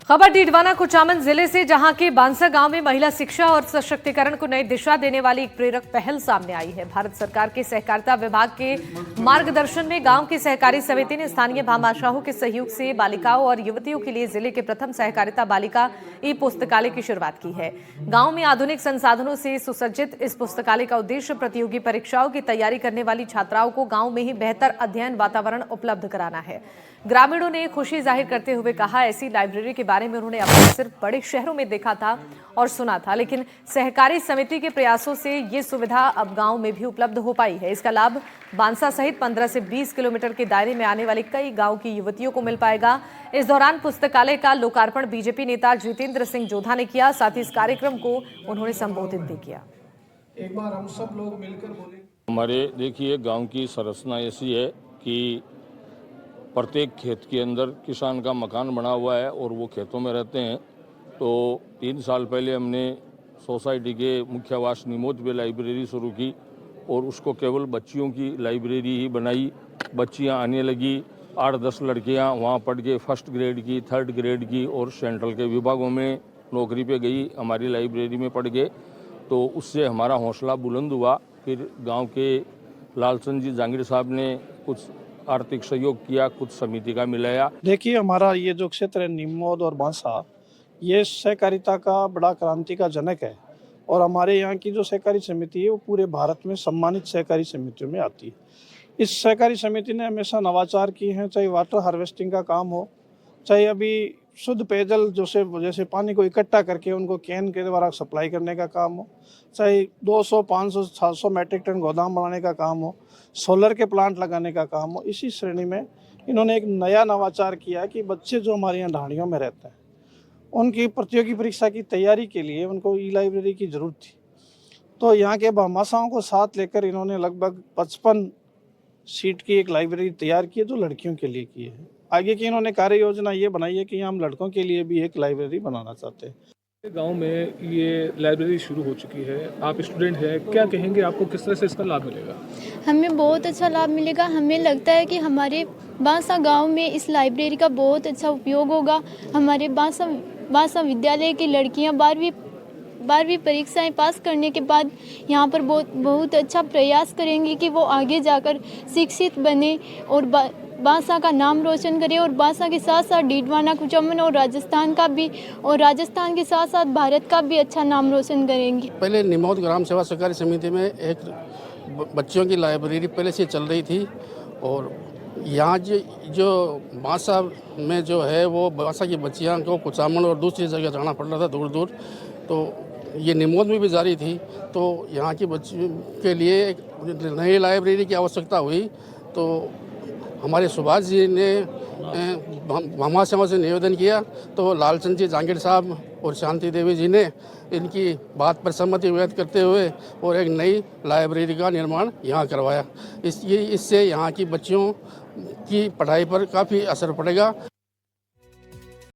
खबर डीडवाना कुचामन जिले से, जहां के बांसा गांव में महिला शिक्षा और सशक्तिकरण को नई दिशा देने वाली एक प्रेरक पहल सामने आई है। भारत सरकार के सहकारिता विभाग के मार्गदर्शन में गांव की सहकारी समिति ने स्थानीय भामाशाहों के सहयोग से बालिकाओं और युवतियों के लिए जिले के प्रथम सहकारिता बालिका ई पुस्तकालय की शुरुआत की है। गांव में आधुनिक संसाधनों से सुसज्जित इस पुस्तकालय का उद्देश्य प्रतियोगी परीक्षाओं की तैयारी करने वाली छात्राओं को गांव में ही बेहतर अध्ययन वातावरण उपलब्ध कराना है। ग्रामीणों ने खुशी जाहिर करते हुए कहा, ऐसी लाइब्रेरी के बारे में उन्होंने अब तक सिर्फ बड़े शहरों में देखा था और सुना था, लेकिन सहकारी समिति के प्रयासों से ये सुविधा अब गांव में भी उपलब्ध हो पाई है। इसका लाभ बांसा सहित 15 से 20 किलोमीटर के दायरे में आने वाले कई गांव की युवतियों को मिल पाएगा। इस दौरान पुस्तकालय का लोकार्पण बीजेपी नेता जितेंद्र सिंह जोधा ने किया। साथ ही इस कार्यक्रम को उन्होंने संबोधित भी किया। एक बार हम सब लोग मिलकर बोले। हमारे देखिए गांव की संरचना ऐसी है कि प्रत्येक खेत के अंदर किसान का मकान बना हुआ है और वो खेतों में रहते हैं। तो 3 साल पहले हमने सोसाइटी के मुख्य आवास निमोद में लाइब्रेरी शुरू की और उसको केवल बच्चियों की लाइब्रेरी ही बनाई। बच्चियां आने लगी, 8-10 लड़कियां वहां पढ़ के फर्स्ट ग्रेड की, थर्ड ग्रेड की और सेंट्रल के विभागों में नौकरी पे गई हमारी लाइब्रेरी में पढ़ के। तो उससे हमारा हौसला बुलंद हुआ। फिर गांव के लालचंद जी जांगीर साहब ने कुछ आर्थिक सहयोग किया, कुछ समिति का मिलाया। देखिए, हमारा ये जो क्षेत्र है निमोद और बांसा, ये सहकारिता का बड़ा क्रांति का जनक है और हमारे यहाँ की जो सहकारी समिति है वो पूरे भारत में सम्मानित सहकारी समितियों में आती है। इस सहकारी समिति ने हमेशा नवाचार किए हैं, चाहे वाटर हार्वेस्टिंग का काम हो, चाहे अभी शुद्ध पेयजल जैसे पानी को इकट्ठा करके उनको कैन के द्वारा सप्लाई करने का काम हो, चाहे 200, 500, 700 मैट्रिक टन गोदाम बनाने का काम हो, सोलर के प्लांट लगाने का काम हो। इसी श्रेणी में इन्होंने एक नया नवाचार किया कि बच्चे जो हमारे यहाँ ढाणियों में रहते हैं उनकी प्रतियोगी परीक्षा की तैयारी के लिए उनको ई लाइब्रेरी की ज़रूरत थी। तो यहाँ के भामाशाहों को साथ लेकर इन्होंने लगभग 55 सीट की एक लाइब्रेरी तैयार की है जो लड़कियों के लिए की है। आगे की इन्होंने कार्य योजना ये बनाई है कि हम लड़कों के लिए भी एक लाइब्रेरी बनाना चाहते हैं। गांव में ये लाइब्रेरी शुरू हो चुकी है, आप स्टूडेंट हैं, क्या कहेंगे, आपको किस तरह से इसका लाभ मिलेगा? हमें बहुत अच्छा लाभ मिलेगा। हमें लगता है कि हमारे बांसा गांव में इस लाइब्रेरी का बहुत अच्छा उपयोग होगा। हमारे बांसा विद्यालय की लड़कियां 12वीं परीक्षाएं पास करने के बाद यहाँ पर बहुत अच्छा प्रयास करेंगी कि वो आगे जाकर शिक्षित बने और बांसा का नाम रोशन करे और बांसा के साथ साथ डीडवाना कुचामन और राजस्थान के साथ साथ भारत का भी अच्छा नाम रोशन करेंगे। पहले निमोद ग्राम सेवा सहकारी समिति में एक बच्चों की लाइब्रेरी पहले से चल रही थी और यहाँ जो बांसा में जो है वो बांसा की बच्चियाँ को कुचामन और दूसरी जगह जाना पड़ रहा था दूर दूर, तो ये निमोद में भी जारी थी। तो यहाँ की बच्चियों के लिए एक नई लाइब्रेरी की आवश्यकता हुई। तो हमारे सुभाष जी ने भामाशाहों से निवेदन किया तो लालचंद जी जांगीर साहब और शांति देवी जी ने इनकी बात पर सहमति व्यक्त करते हुए और एक नई लाइब्रेरी का निर्माण यहाँ करवाया। इससे यहाँ की बच्चियों की पढ़ाई पर काफ़ी असर पड़ेगा।